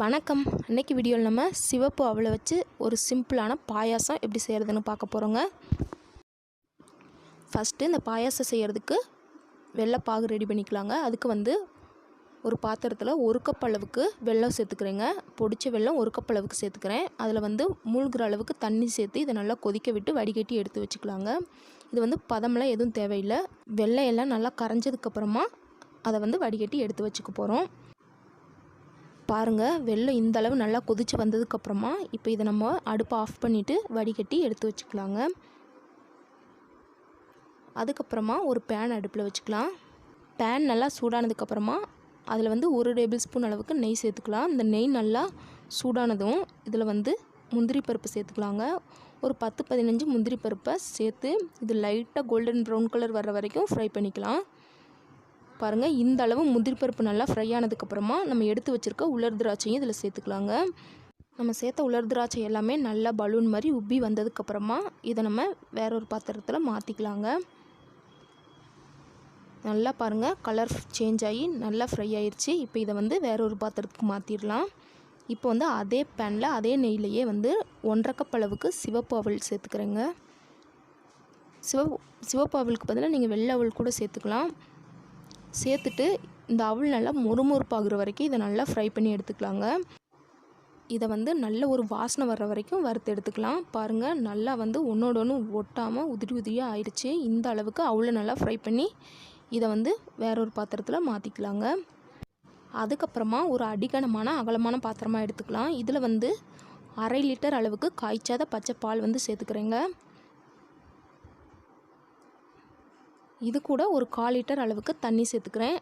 வணக்கம். இன்றைக்கி வீடியோவில் நம்ம சிவப்பு அவலை வச்சு ஒரு சிம்பிளான பாயாசம் எப்படி செய்கிறதுன்னு பார்க்க போகிறோங்க. ஃபஸ்ட்டு இந்த பாயாசம் செய்கிறதுக்கு வெள்ளைப்பாகு ரெடி பண்ணிக்கலாங்க. அதுக்கு ஒரு பாத்திரத்தில் 1 கப் அளவுக்கு வெல்லம் சேர்த்துக்கிறேங்க. பொடிச்ச வெல்லம் 1 கப் அளவுக்கு சேர்த்துக்கிறேன். அதில் மூழ்கிற அளவுக்கு தண்ணி சேர்த்து இதை நல்லா கொதிக்க விட்டு வடிகட்டி எடுத்து வச்சுக்கலாங்க. இது பதமெல்லாம் எதுவும் தேவையில்லை. வெல்லம் எல்லாம் நல்லா கரைஞ்சதுக்கப்புறமா அதை வடிகட்டி எடுத்து வச்சுக்க போகிறோம். பாருங்கள், வெல்லம் இந்த அளவு நல்லா கொதித்து வந்ததுக்கப்புறமா இப்போ இதை நம்ம அடுப்பை ஆஃப் பண்ணிவிட்டு வடிகட்டி எடுத்து வச்சுக்கலாங்க. அதுக்கப்புறமா ஒரு பேன் அடுப்பில் வச்சுக்கலாம். பேன் நல்லா சூடானதுக்கப்புறமா அதில் 1 டேபிள் ஸ்பூன் அளவுக்கு நெய் சேர்த்துக்கலாம். இந்த நெய் நல்லா சூடானதும் இதில் முந்திரி பருப்பு சேர்த்துக்கலாங்க. ஒரு 10-15 முந்திரி பருப்பை சேர்த்து இது லைட்டாக கோல்டன் ப்ரௌன் கலர் வர்ற வரைக்கும் ஃப்ரை பண்ணிக்கலாம். பாருங்கள், இந்த அளவு முந்திரி பருப்பு நல்லா ஃப்ரை ஆனதுக்கப்புறமா நம்ம எடுத்து வச்சுருக்க உலர் திராட்சையும் இதில் சேர்த்துக்கலாங்க. நம்ம சேர்த்த உலர் திராட்சை எல்லாமே நல்லா பலூன் மாதிரி உப்பி வந்ததுக்கப்புறமா இதை நம்ம வேற ஒரு பாத்திரத்தில் மாற்றிக்கலாங்க. நல்லா பாருங்கள், கலர் சேஞ்ச் ஆகி நல்லா ஃப்ரை ஆயிடுச்சு. இப்போ இதை வேற ஒரு பாத்திரத்துக்கு மாற்றிடலாம். இப்போ அதே பேனில் அதே நெய்லேயே 1.5 கப் அளவுக்கு சிவப்பு அவல் சேர்த்துக்கிறேங்க. சிவப்பு அவலுக்கு பதிலாக நீங்கள் வெள்ளை அவல் கூட சேர்த்துக்கலாம். சேர்த்துட்டு இந்த அவல் நல்லா மொறுமொறுப்பாகிற வரைக்கும் இதை நல்லா ஃப்ரை பண்ணி எடுத்துக்கலாங்க. இதை நல்ல ஒரு வாசனை வர்ற வரைக்கும் வறுத்து எடுத்துக்கலாம். பாருங்கள், நல்லா ஒன்றோட ஒன்று ஒட்டாமல் உதிரி உதிரியாக ஆயிடுச்சு. இந்த அளவுக்கு அவலை நல்லா ஃப்ரை பண்ணி இதை வேற ஒரு பாத்திரத்தில் மாற்றிக்கலாங்க. அதுக்கப்புறமா ஒரு அடிகனமான அகலமான பாத்திரமாக எடுத்துக்கலாம். இதில் 1/2 லிட்டர் அளவுக்கு காய்ச்சாத பச்சை பால் சேர்த்துக்கிறேங்க. இது கூட ஒரு 1/4 லிட்டர் அளவுக்கு தண்ணி சேர்த்துக்கிறேன்.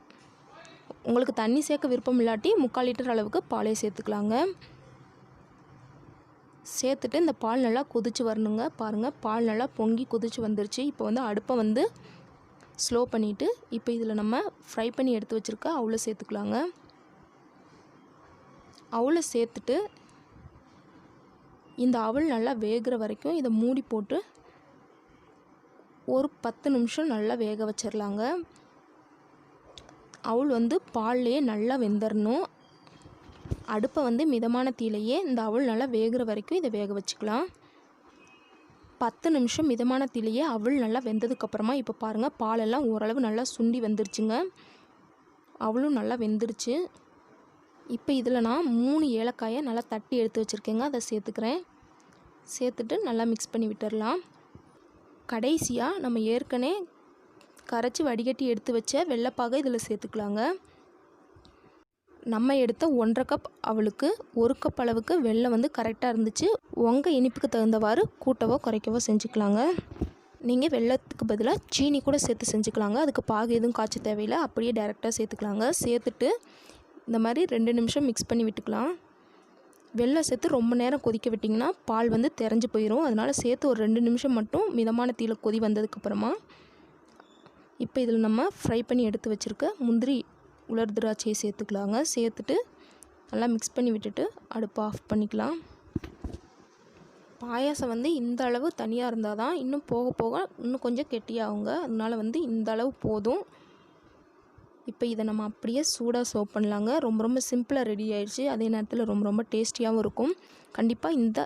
உங்களுக்கு தண்ணி சேர்க்க விருப்பம் இல்லாட்டி 3/4 லிட்டர் அளவுக்கு பாலே சேர்த்துக்கலாங்க. சேர்த்துட்டு இந்த பால் நல்லா கொதித்து வரணுங்க. பாருங்கள், பால் நல்லா பொங்கி கொதித்து வந்துருச்சு. இப்போ அடுப்பை ஸ்லோ பண்ணிவிட்டு இப்போ இதில் நம்ம ஃப்ரை பண்ணி எடுத்து வச்சுருக்க அவலை சேர்த்துக்கலாங்க. அவலை சேர்த்துட்டு இந்த அவல் நல்லா வேகிற வரைக்கும் இதை மூடி போட்டு ஒரு 10 நிமிஷம் நல்லா வேக வச்சிடலாங்க. அவல் பால்லையே நல்லா வெந்துடணும். அடுப்பை மிதமான தீயிலையே இந்த அவல் நல்லா வேகிற வரைக்கும் இதை வேக வச்சுக்கலாம். 10 நிமிஷம் மிதமான தீயிலையே அவல் நல்லா வெந்ததுக்கப்புறமா இப்போ பாருங்கள், பாலெல்லாம் ஓரளவு நல்லா சுண்டி வந்துருச்சுங்க. அவளும் நல்லா வெந்துருச்சு. இப்போ இதில் நான் 3 ஏலக்காயை நல்லா தட்டி எடுத்து வச்சுருக்கேங்க. அதை சேர்த்துக்கிறேன். சேர்த்துட்டு நல்லா மிக்ஸ் பண்ணி விட்டுடலாம். கடைசியாக நம்ம ஏற்கனவே கரைச்சி வடிகட்டி எடுத்து வச்ச வெள்ளைப்பாகை இதில் சேர்த்துக்கலாங்க. நம்ம எடுத்த 1.5 கப் அவளுக்கு 1 கப் அளவுக்கு வெல்லம் கரெக்டாக இருந்துச்சு. உங்கள் இனிப்புக்கு தகுந்தவாறு கூட்டவோ குறைக்கவோ செஞ்சுக்கலாங்க. நீங்கள் வெல்லத்துக்கு பதிலாக சீனி கூட சேர்த்து செஞ்சுக்கலாங்க. அதுக்கு பாகு எதுவும் காய்ச்ச தேவையில்லை, அப்படியே டைரெக்டாக சேர்த்துக்கலாங்க. சேர்த்துட்டு இந்த மாதிரி 2 நிமிஷம் மிக்ஸ் பண்ணி விட்டுக்கலாம். வெல்லம் சேர்த்து ரொம்ப நேரம் கொதிக்க விட்டிங்கன்னா பால் திரஞ்சு போயிடும். அதனால் சேர்த்து ஒரு 2 நிமிஷம் மட்டும் மிதமான தீயில கொதி வந்ததுக்கப்புறமா இப்போ இதில் நம்ம ஃப்ரை பண்ணி எடுத்து வச்சுருக்க முந்திரி உலர் திராட்சையை சேர்த்துக்கலாங்க. சேர்த்துட்டு நல்லா மிக்ஸ் பண்ணி விட்டுட்டு அடுப்பை ஆஃப் பண்ணிக்கலாம். பாயாசம் இந்த அளவு தனியாக இருந்தால் தான் இன்னும் போக போக இன்னும் கொஞ்சம் கெட்டியாகுங்க. அதனால் இந்த அளவு போதும். இப்போ இதை நம்ம அப்படியே சூடாக சர்வ் பண்ணலாங்க. ரொம்ப சிம்பிளாக ரெடி ஆயிடுச்சு. அதே நேரத்தில் ரொம்ப டேஸ்டியாகவும் இருக்கும். கண்டிப்பாக இந்த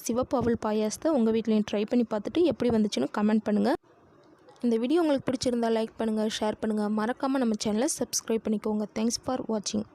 சிவப்பு அவல் பாயாசத்தை உங்கள் வீட்லையும் ட்ரை பண்ணி பார்த்துட்டு எப்படி வந்துச்சுன்னு கமெண்ட் பண்ணுங்கள். இந்த வீடியோ உங்களுக்கு பிடிச்சிருந்தால் லைக் பண்ணுங்கள், ஷேர் பண்ணுங்கள். மறக்காமல் நம்ம சேனலை சப்ஸ்கிரைப் பண்ணிக்கோங்க. தேங்க்ஸ் ஃபார் வாட்சிங்.